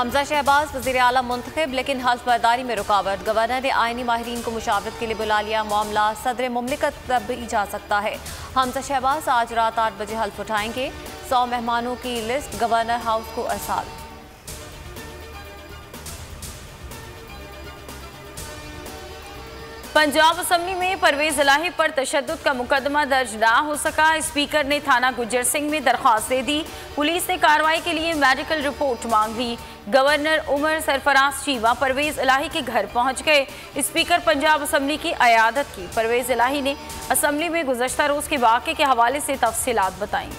हमजा शहबाज वज़ीर आला मुंतखब, लेकिन हल्फ बर्दारी में रुकावट। गवर्नर ने आईनी माहिरीन को मुशावरत के लिए बुला लिया। मामला सदर मुमलिकत तक भी जा सकता है। हमजा शहबाज आज रात 8 बजे हल्फ उठाएंगे। 100 मेहमानों की लिस्ट गवर्नर हाउस को अरसाल। पंजाब असम्बली में परवेज इलाही पर तशद्दुद का मुकदमा दर्ज ना हो सका। स्पीकर ने थाना गुज्जर सिंह में दरख्वास्त दे दी। पुलिस ने कार्रवाई के लिए मेडिकल रिपोर्ट मांग ली। गवर्नर उमर सरफराज चीमा परवेज इलाही के घर पहुंच गए। स्पीकर पंजाब असम्बली की अयादत की। परवेज इलाही ने असम्बली में गुज़श्ता रोज के वाक़े के हवाले से तफसीलात बताई।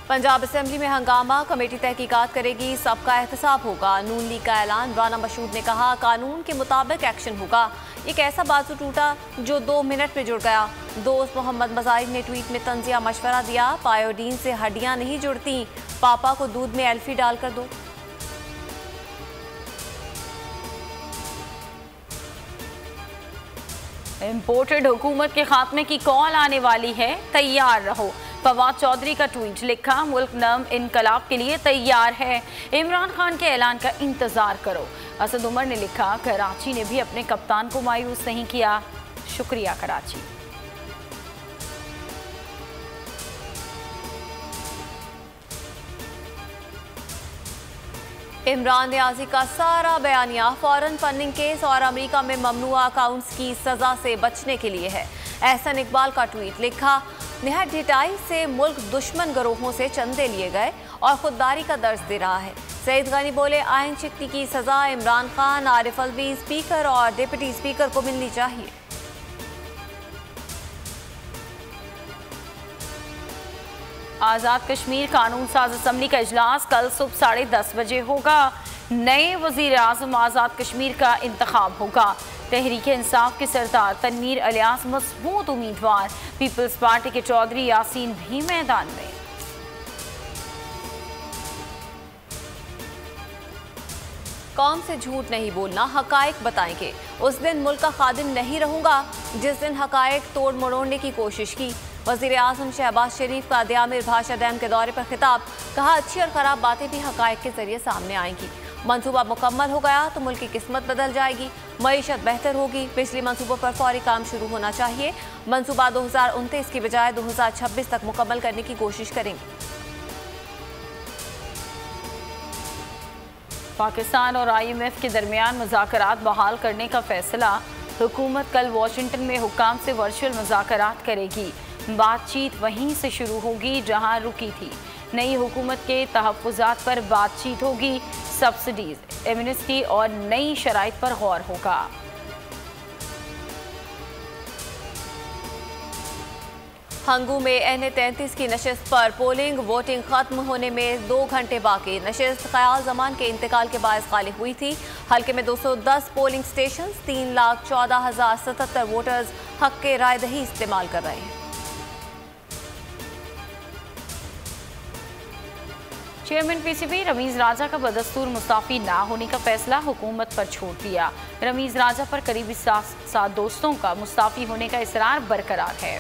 पंजाब असेंबली में हंगामा, कमेटी तहकीकात करेगी, सबका एहतसाब होगा। नून लीग का ऐलान। राना मशहूद ने कहा कानून के मुताबिक एक्शन होगा। एक ऐसा बाजू टूटा जो 2 मिनट में जुड़ गया। दोस्त मोहम्मद मजाहिद ने ट्वीट में तंजिया मशवरा दिया। पायोडीन से हड्डियां नहीं जुड़ती, पापा को दूध में एल्फी डालकर दो। इम्पोर्टेड हुकूमत के खात्मे की कॉल आने वाली है, तैयार रहो। फवाद चौधरी का ट्वीट लिखा, मुल्क नम इनकलाब के लिए तैयार है, इमरान खान के ऐलान का इंतजार करो। असद उमर ने लिखा, कराची ने भी अपने कप्तान को मायूस नहीं किया, शुक्रिया कराची। इमरान न्याजी का सारा बयानिया फॉरेन फंडिंग केस और अमेरिका में ममनुआ अकाउंट्स की सजा से बचने के लिए है। एहसन इकबाल का ट्वीट लिखा, निहायत ढिठाई से मुल्क दुश्मन गिरोहों से चंदे लिए गए और खुददारी का दर्ज दे रहा है। सईद गनी बोले, आइन चिकनी की सजा इमरान खान, आरिफ अलवी, स्पीकर और डिप्टी स्पीकर को मिलनी चाहिए। आज़ाद कश्मीर कानून साज असम्बली का इजलास कल सुबह 10:30 बजे होगा। नए वजीर आज़म आज़ाद कश्मीर का इंतखाब होगा। तहरीक इंसाफ के सरदार तनवीर अलियास मजबूत उम्मीदवार। पीपल्स पार्टी के चौधरी यासीन भी मैदान में। कौम से झूठ नहीं बोलना, हकायक बताएंगे। उस दिन मुल्क का खादिम नहीं रहूंगा जिस दिन हकायक तोड़ मरोड़ने की कोशिश की। वज़ीर आज़म शहबाज शरीफ का दियामिर भाषा डैम के दौरे पर खिताब। कहा, अच्छी और ख़राब बातें भी हकायक के जरिए सामने आएंगी। मंसूबा मुकम्मल हो गया तो मुल्क की किस्मत बदल जाएगी, मईशत बेहतर होगी। पिछले मंसूबों पर फौरी काम शुरू होना चाहिए। मंसूबा 2029 की बजाय 2026 तक मुकम्मल करने की कोशिश करेंगे। पाकिस्तान और IMF के दरमियान मुज़ाकरात बहाल करने का फैसला। हुकूमत कल वाशिंगटन में हुक्काम से वर्चुअल मुज़ाकरात करेगी। बातचीत वहीं से शुरू होगी जहां रुकी थी। नई हुकूमत के तहफ़्फ़ुज़ात पर बातचीत होगी। सब्सिडीज, एमनेस्टी और नई शराइत पर गौर होगा। हंगू में NA-33 की नशिस्त पर पोलिंग, वोटिंग खत्म होने में 2 घंटे बाकी। नशिस्त ख्याल जमान के इंतकाल के बायस खाली हुई थी। हल्के में 210 पोलिंग स्टेशन, 3,14,077 वोटर्स हक के राय दही इस्तेमाल कर रहे हैं। चेयरमैन PCB रमीज राजा का बदस्तूर मुस्ताफी ना होने का फैसला हुकूमत पर छोड़ दिया। रमीज राजा पर करीबी 7 दोस्तों का मुस्ताफी होने का इसरार बरकरार है।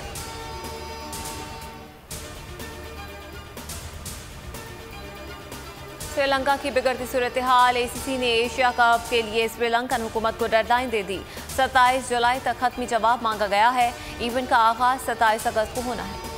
श्रीलंका की बिगड़ती सूरत हाल। ACC ने एशिया कप के लिए श्रीलंकन हुकूमत को डेडलाइन दे दी। 27 जुलाई तक खत्मी जवाब मांगा गया है। इवेंट का आगाज 27 अगस्त को होना है।